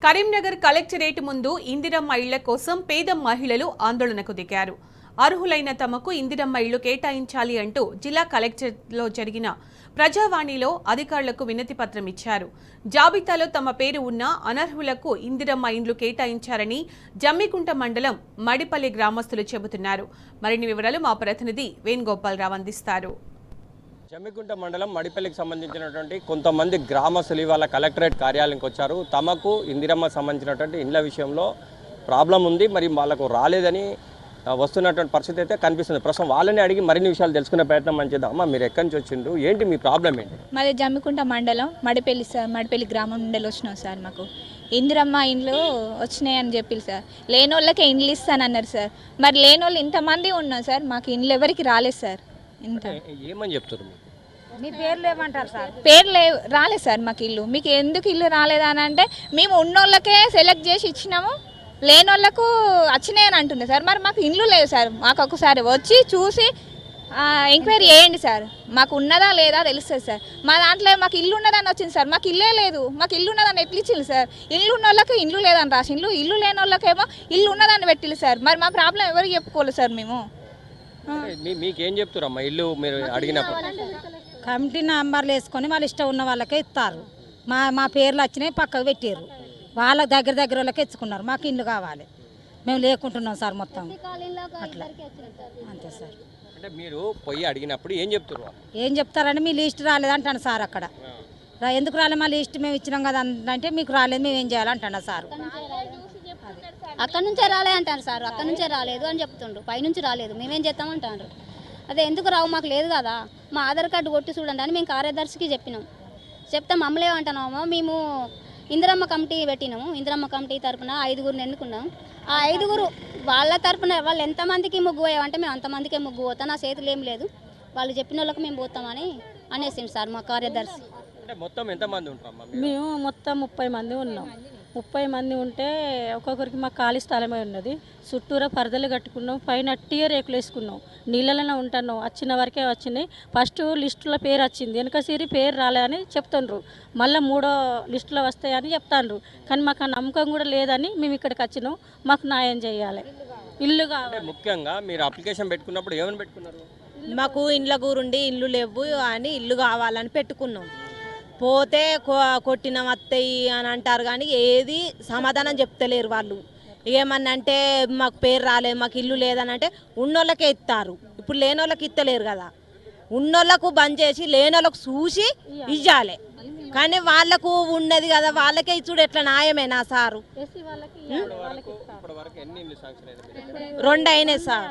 Karimnagar collectorate ముందు ఇందిరమ్మ ఇళ్ల కోసం పేద మహిళలు ఆందోళనకు దిగారు. అర్హులైన తమకు ఇందిరమ్మ ఇళ్లు కేటాయించాలి అంటూ జిల్లా కలెక్టరేట్లో జరిగిన ప్రజావాణిలో అధికారులకు వినతి పత్రం ఇచ్చారు. జాబితాలో తమ పేరు ఉన్న అనర్హులకు ఇందిరమ్మ ఇండ్లు కేటాయించారని జమ్మికుంట మండలం మడిపల్లి గ్రామస్తులు చెబుతున్నారు. మరిన్ని వివరాలు మా ప్రతినిధి వేణుగోపాలరావు అందిస్తారు. జమ్మికుంట మండలం మడిపల్లికి సంబంధించినటువంటి కొంతమంది గ్రామస్తులు ఇవాళ కలెక్టరేట్ కార్యాలయానికి వచ్చారు. తమకు ఇందిరమ్మ సంబంధించినటువంటి ఇండ్ల విషయంలో ప్రాబ్లం ఉంది, మరి వాళ్ళకు రాలేదని వస్తున్నటువంటి పరిస్థితి అయితే కనిపిస్తుంది. ప్రస్తుతం వాళ్ళని అడిగి మరిన్ని విషయాలు తెలుసుకునే ప్రయత్నం మంచిదా. అమ్మ, మీరు ఎక్కడి నుంచి వచ్చిండ్రు, ఏంటి మీ ప్రాబ్లం ఏంటి? మాది జమ్మికుంట మండలం మడిపల్లి సార్. మడిపల్లి గ్రామం నుండి వచ్చినాం సార్. మాకు ఇందిరమ్మ ఇండ్లు వచ్చినాయని చెప్పి సార్, లేని వాళ్ళకే ఇండ్లు ఇస్తానన్నారు సార్. మరి లేని వాళ్ళు ఇంతమంది ఉన్నాం సార్, మాకు ఇండ్లు ఎవరికి రాలేదు సార్. ఇంత ఏమని చెప్తారు? మీ పేర్లు ఏమంటారు సార్? పేర్లు రాలేదు సార్ మాకు ఇల్లు. మీకు ఎందుకు ఇల్లు రాలేదా అని అంటే మేము ఉన్నోళ్ళకే సెలెక్ట్ చేసి ఇచ్చినాము, లేని వాళ్ళకు వచ్చినాయని అంటుంది సార్. మరి మాకు ఇల్లు లేదు సార్. మాకు ఒకసారి వచ్చి చూసి ఎంక్వైరీ చేయండి సార్, మాకు ఉన్నదా లేదా తెలుస్తుంది సార్. మా దాంట్లో మాకు ఇల్లు ఉన్నదని వచ్చింది సార్, మాకు ఇల్లే లేదు. మాకు ఇల్లు ఉన్నదని ఎట్లు ఇచ్చింది సార్? ఇల్లు ఉన్న వాళ్ళకి ఇల్లు లేదని రాసిండ్లు, ఇల్లు లేని వాళ్ళకేమో ఇల్లు ఉన్నదని పెట్టిల్లు సార్. మరి మా ప్రాబ్లం ఎవరికి చెప్పుకోవాలి సార్? మేము మీకేం చెప్తారమ్మా? ఇల్లు మీరు అడిగినప్పుడు కమిటీ నంబర్లు వేసుకొని వాళ్ళు ఇష్టం ఉన్న వాళ్ళకే ఇస్తారు. మా పేర్లు వచ్చినాయి, పక్కకు పెట్టారు. వాళ్ళ దగ్గర వాళ్ళకే ఇచ్చుకున్నారు. మాకు ఇల్లు కావాలి, మేము లేకుంటున్నాం సార్ మొత్తం అట్లా. అంతే సార్. అంటే మీరు పోయి అడిగినప్పుడు ఏం చెప్తారు? ఏం చెప్తారంటే మీ లిస్ట్ రాలేదంటాను సార్. అక్కడ ఎందుకు రాలేదు? మా లిస్ట్ మేము ఇచ్చినాం కదా అంటే మీకు రాలేదు, మేము ఏం చేయాలంటాను సార్. అక్కడ నుంచే రాలేదంటారు సార్. అక్కడ నుంచే రాలేదు అని చెప్తుండ్రు, పైనుంచి రాలేదు, మేమేం చేస్తామంటారు. అదే ఎందుకు రావు, మాకు లేదు కదా, మా ఆధార్ కార్డు కొట్టి చూడండి అని మేము కార్యదర్శికి చెప్పినాం. చెప్తే మమ్మల్ని ఏమంటున్నామో, మేము ఇందిరమ్మ కమిటీ పెట్టినాము, ఇందిరమ్మ కమిటీ తరఫున 5గురిని ఎన్నుకున్నాం. ఆ 5గురు వాళ్ళ తరఫున వాళ్ళు ఎంతమందికి ముగ్గు పోయామంటే మేము అంతమందికే ముగ్గు పోతాం, నా చేతులు ఏం లేదు, వాళ్ళు చెప్పిన వాళ్ళకి మేము పోతామని అనేసింది సార్ మా కార్యదర్శి. మొత్తం ఎంతమంది ఉంటారమ్మా? మేము మొత్తం 30 మంది ఉన్నాం. 30 మంది ఉంటే ఒక్కొక్కరికి మాకు ఖాళీ స్థలమే ఉన్నది. చుట్టూరా పరదలు కట్టుకున్నాం, పైన అట్టిగా రేకులు వేసుకున్నాం, నీళ్ళలోనే ఉంటున్నాం. వచ్చిన వరకే వచ్చినాయి. ఫస్ట్ లిస్టులో పేరు వచ్చింది, వెనక సిరి పేరు రాలేదని చెప్తుండ్రు. మళ్ళీ 3వ లిస్టులో వస్తాయని చెప్తాండ్రు. కానీ మాకు ఆ నమ్మకం కూడా లేదని మేము ఇక్కడికి వచ్చినాం. మాకు న్యాయం చేయాలి, ఇల్లు కావాలి. ముఖ్యంగా మీరు అప్లికేషన్ పెట్టుకున్నప్పుడు ఏమని పెట్టుకున్నారు? మాకు ఇండ్ల గురుండి ఇల్లు లేవు అని ఇల్లు కావాలని పెట్టుకున్నాం. పోతే కొట్టిన అత్తయ్యి అని అంటారు, కానీ ఏది సమాధానం చెప్తలేరు వాళ్ళు. ఏమన్నా అంటే మాకు పేరు రాలేదు, మాకు ఇల్లు లేదని అంటే ఉన్నోళ్ళకే ఇస్తారు. ఇప్పుడు లేనోళ్ళకి ఇస్తలేరు కదా, ఉన్నోళ్ళకు బంద్ చేసి లేనోళ్ళకు చూసి ఇవ్వాలి. కానీ వాళ్ళకు ఉన్నది కదా, వాళ్ళకే ఇచ్చుడు ఎట్లా న్యాయమేనా సారు? 2 అయినాయి సార్.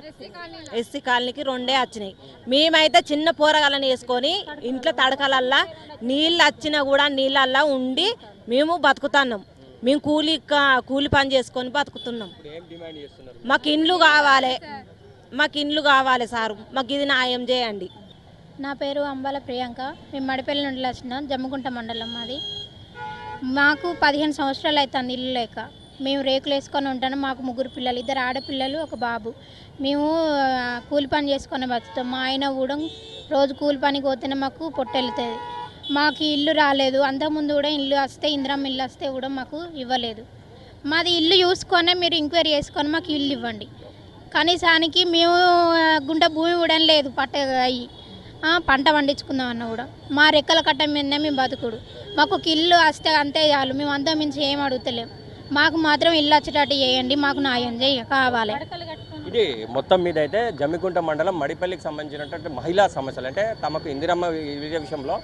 ఎస్సీ కాలనీకి 2 వచ్చినాయి. మేమైతే చిన్న పోరగాళ్ళని వేసుకొని ఇంట్లో తడకలల్లా నీళ్ళు వచ్చినా కూడా నీళ్ళల్లా ఉండి మేము బతుకుతున్నాం. మేము కూలి పని చేసుకొని బతుకుతున్నాం. మాకు ఇండ్లు కావాలి, మాకు ఇండ్లు కావాలి సారు, మాకు ఇది న్యాయం చేయండి. నా పేరు అంబాల ప్రియాంక. మేము మడిపల్లి నుండి వచ్చినాం, జమ్మికుంట మండలం మాది. మాకు 15 సంవత్సరాలు అవుతుంది ఇల్లు లేక. మేము రేకులు వేసుకొని ఉంటాను. మాకు 3 పిల్లలు, 2 ఆడపిల్లలు, 1 బాబు. మేము కూలి పని చేసుకొని బతుకుతాం. మా ఆయన కూడా రోజు కూలి పనికి పోతేనే మాకు పొట్టెళ్తుంది. మాకు ఇల్లు రాలేదు. అంతకుముందు కూడా ఇల్లు వస్తే, ఇందిరమ్మ ఇల్లు వస్తే కూడా మాకు ఇవ్వలేదు. మాది ఇల్లు చూసుకొని మీరు ఎంక్వైరీ చేసుకొని మాకు ఇల్లు ఇవ్వండి. కనీసానికి మేము గుంట భూమి కూడా లేదు, అయ్యి పంట పండించుకుందాం అన్న కూడా మా రెక్కల కట్ట మీదనే మేము బతుకుడు. మాకు ఒక ఇల్లు వస్తే అంతే చాలు, మేము అంతా మించి ఏం అడుగుతలేము. మాకు మాత్రం ఇల్లు వచ్చేటట్టు చేయండి, మాకు న్యాయం కావాలి. ఇది మొత్తం మీద అయితే జమ్మికుంట మండలం మడిపల్లికి సంబంధించినటువంటి మహిళా సమస్యలు, అంటే తమకు ఇందిరమ్మ విషయంలో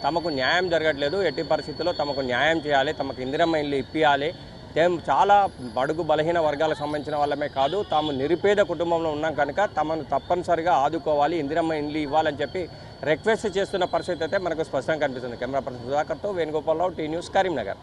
తమకు న్యాయం జరగట్లేదు, ఎట్టి పరిస్థితుల్లో తమకు న్యాయం చేయాలి, తమకు ఇందిరమ్మ ఇల్లు ఇప్పియాలి. చాలా బడుగు బలహీన వర్గాలకు సంబంధించిన వాళ్ళమే కాదు, తాము నిరుపేద కుటుంబంలో ఉన్నాం కనుక తమను తప్పనిసరిగా ఆదుకోవాలి, ఇందిరమ్మ ఇల్లు ఇవ్వాలని చెప్పి రిక్వెస్ట్ చేస్తున్న పరిస్థితి అయితే మనకు స్పష్టంగా కనిపిస్తుంది. కెమెరా పర్సన్ సుధాకర్తో వేణుగోపాలరావు, టీ న్యూస్, కరీంనగర్.